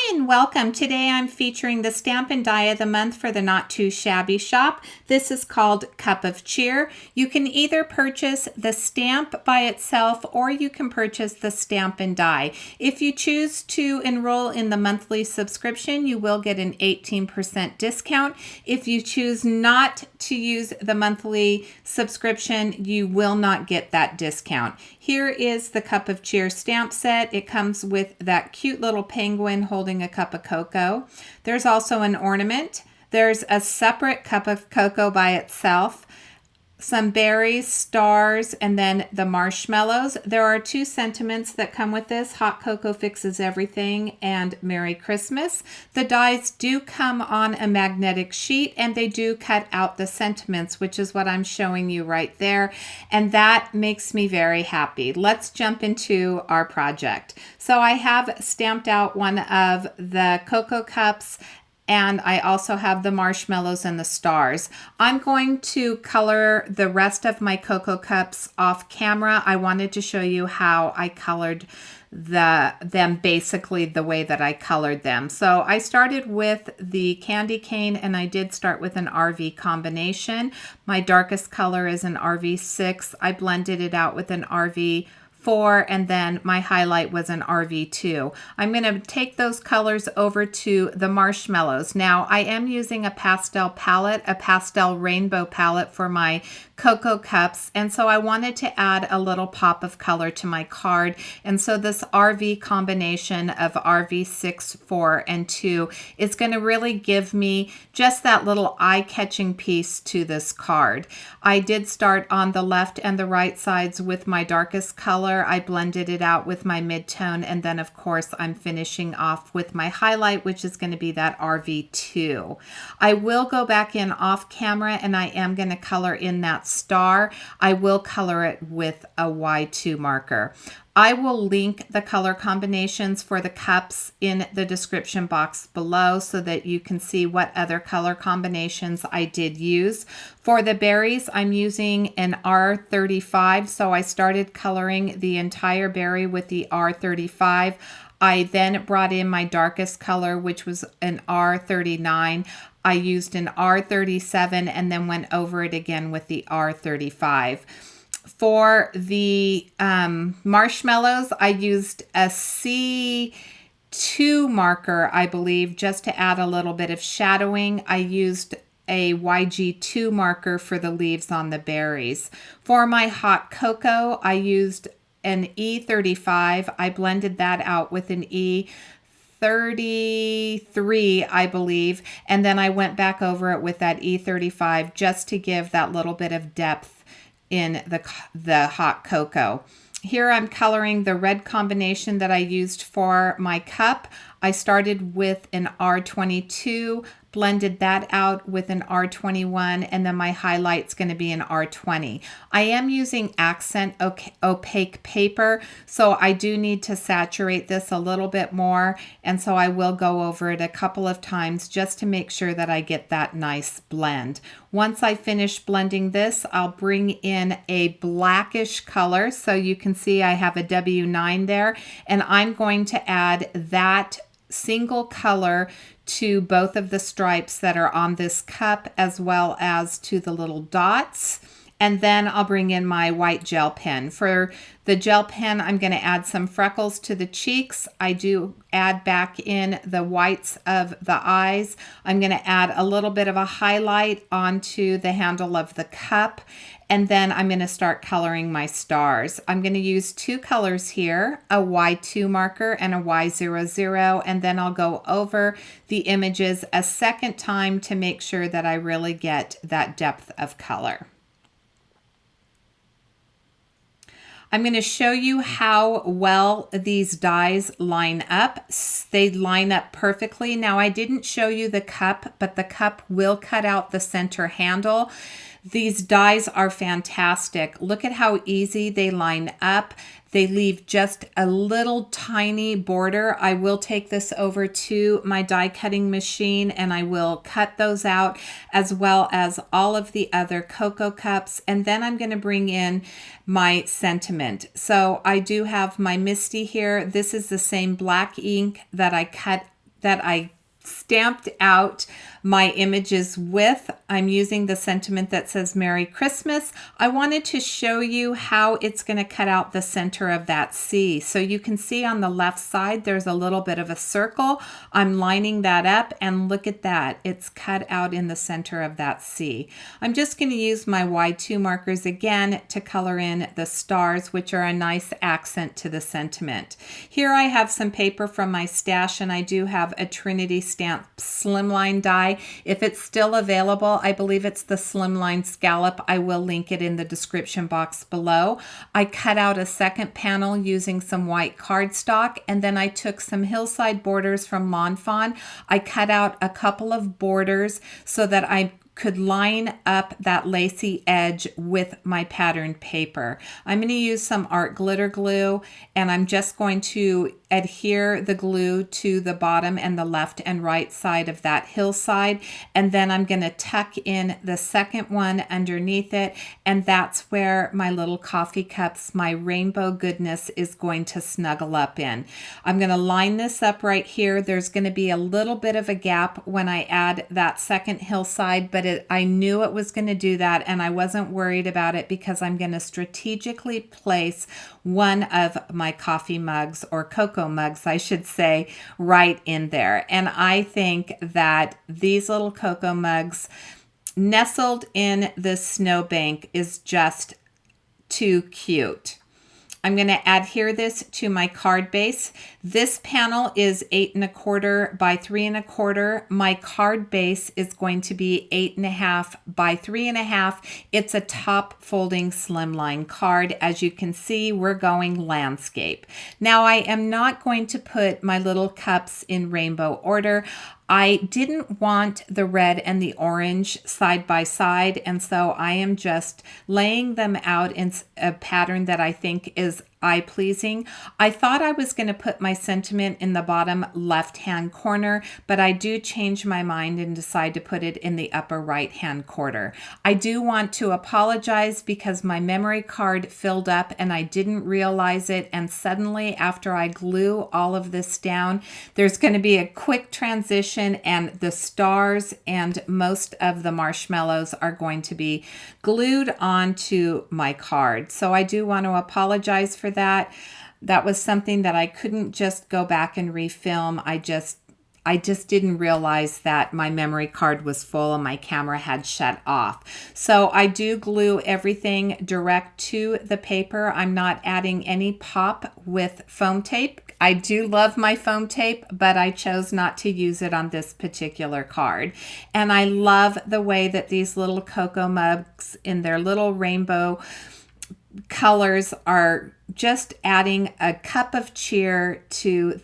Hi and welcome. Today I'm featuring the Stamp and Die of the Month for the Not Too Shabby shop. This is called Cup of Cheer. You can either purchase the stamp by itself or you can purchase the Stamp and Die. If you choose to enroll in the monthly subscription, you will get an 18% discount. If you choose not to use the monthly subscription, you will not get that discount. Here is the Cup of Cheer stamp set. It comes with that cute little penguin holding a cup of cocoa. There's also an ornament. There's a separate cup of cocoa by itself, some berries, stars, and then the marshmallows. There are two sentiments that come with this: hot cocoa fixes everything and Merry Christmas. The dies do come on a magnetic sheet and they do cut out the sentiments, which is what I'm showing you right there. And that makes me very happy. Let's jump into our project. So I have stamped out one of the cocoa cups, and I also have the marshmallows and the stars. I'm going to color the rest of my cocoa cups off camera. I wanted to show you how I colored them basically the way that I colored them. So I started with the candy cane, and I did start with an RV combination. My darkest color is an RV6. I blended it out with an RV4, and then my highlight was an RV2. I'm going to take those colors over to the marshmallows. Now I am using a pastel palette, a pastel rainbow palette for my cocoa cups, and so I wanted to add a little pop of color to my card. And so this RV combination of RV6, 4, and 2 is going to really give me just that little eye-catching piece to this card. I did start on the left and the right sides with my darkest color. I blended it out with my mid-tone, and then of course I'm finishing off with my highlight, which is going to be that RV2. I will go back in off camera and I am going to color in that star. I will color it with a Y2 marker. I will link the color combinations for the cups in the description box below so that you can see what other color combinations I did use. For the berries, I'm using an R35, so I started coloring the entire berry with the R35. I then brought in my darkest color, which was an R39. I used an R37 and then went over it again with the R35. For the marshmallows, I used a C2 marker, I believe, just to add a little bit of shadowing. I used a YG2 marker for the leaves on the berries. For my hot cocoa, I used an E35. I blended that out with an E33, I believe, and then I went back over it with that E35 just to give that little bit of depth in the hot cocoa. Here I'm coloring the red combination that I used for my cup. I started with an R22, blended that out with an R21, and then my highlight's going to be an R20. I am using accent opaque paper, so I do need to saturate this a little bit more, and so I will go over it a couple of times just to make sure that I get that nice blend. Once I finish blending this, I'll bring in a blackish color, so you can see I have a W9 there, and I'm going to add that single color to both of the stripes that are on this cup as well as to the little dots. And then I'll bring in my white gel pen. For the gel pen, I'm going to add some freckles to the cheeks. I do add back in the whites of the eyes. I'm going to add a little bit of a highlight onto the handle of the cup. And then I'm going to start coloring my stars. I'm going to use two colors here, a Y2 marker and a Y00, and then I'll go over the images a second time to make sure that I really get that depth of color. I'm going to show you how well these dies line up. They line up perfectly. Now, I didn't show you the cup, but the cup will cut out the center handle. These dies are fantastic. Look at how easy they line up. They leave just a little tiny border. I will take this over to my die cutting machine and I will cut those out, as well as all of the other cocoa cups. And then I'm going to bring in my sentiment. So I do have my Misti here. This is the same black ink that I cut that I stamped out my images with. I'm using the sentiment that says Merry Christmas. I wanted to show you how it's going to cut out the center of that C. So you can see on the left side there's a little bit of a circle. I'm lining that up, and look at that. It's cut out in the center of that C. I'm just going to use my Y2 markers again to color in the stars, which are a nice accent to the sentiment. Here I have some paper from my stash, and I do have a Trinity stamp slimline die. If it's still available, I believe it's the slimline scallop. I will link it in the description box below. I cut out a second panel using some white cardstock, and then I took some hillside borders from Lawn Fawn. I cut out a couple of borders so that I could line up that lacy edge with my patterned paper. I'm going to use some art glitter glue, and I'm just going to adhere the glue to the bottom and the left and right side of that hillside, and then I'm going to tuck in the second one underneath it, and that's where my little coffee cups, my rainbow goodness, is going to snuggle up in. I'm going to line this up right here. There's going to be a little bit of a gap when I add that second hillside, but I knew it was going to do that, and I wasn't worried about it because I'm going to strategically place one of my coffee mugs, or cocoa mugs, I should say, right in there. And I think that these little cocoa mugs nestled in this snowbank is just too cute. I'm going to adhere this to my card base. This panel is 8 1/4 by 3 1/4. My card base is going to be 8 1/2 by 3 1/2. It's a top folding slimline card. As you can see, we're going landscape. Now, I am not going to put my little cups in rainbow order. I didn't want the red and the orange side by side, and so I am just laying them out in a pattern that I think is eye-pleasing. I thought I was going to put my sentiment in the bottom left-hand corner, but I do change my mind and decide to put it in the upper right-hand corner. I do want to apologize because my memory card filled up and I didn't realize it, and suddenly after I glue all of this down, there's going to be a quick transition, and the stars and most of the marshmallows are going to be glued onto my card. So I do want to apologize for that. That was something that I couldn't just go back and refilm. I just didn't realize that my memory card was full and my camera had shut off. So I do glue everything direct to the paper. I'm not adding any pop with foam tape. I do love my foam tape, but I chose not to use it on this particular card. And I love the way that these little cocoa mugs in their little rainbow colors are just adding a cup of cheer to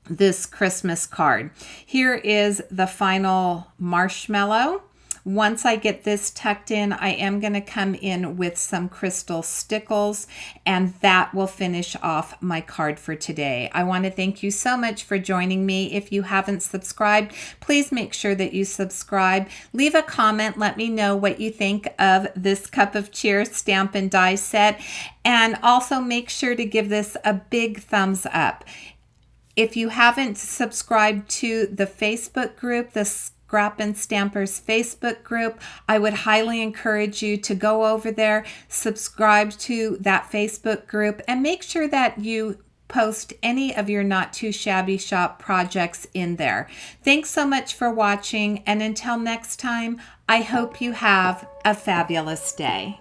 this Christmas card. Here is the final marshmallow. Once I get this tucked in, I am going to come in with some crystal stickles, and that will finish off my card for today. I want to thank you so much for joining me. If you haven't subscribed, please make sure that you subscribe. Leave a comment. Let me know what you think of this Cup of Cheer stamp and die set, and also make sure to give this a big thumbs up. If you haven't subscribed to the Facebook group, the Scrap and Stampers Facebook group, I would highly encourage you to go over there, subscribe to that Facebook group, and make sure that you post any of your Not Too Shabby Shop projects in there. Thanks so much for watching, and until next time, I hope you have a fabulous day.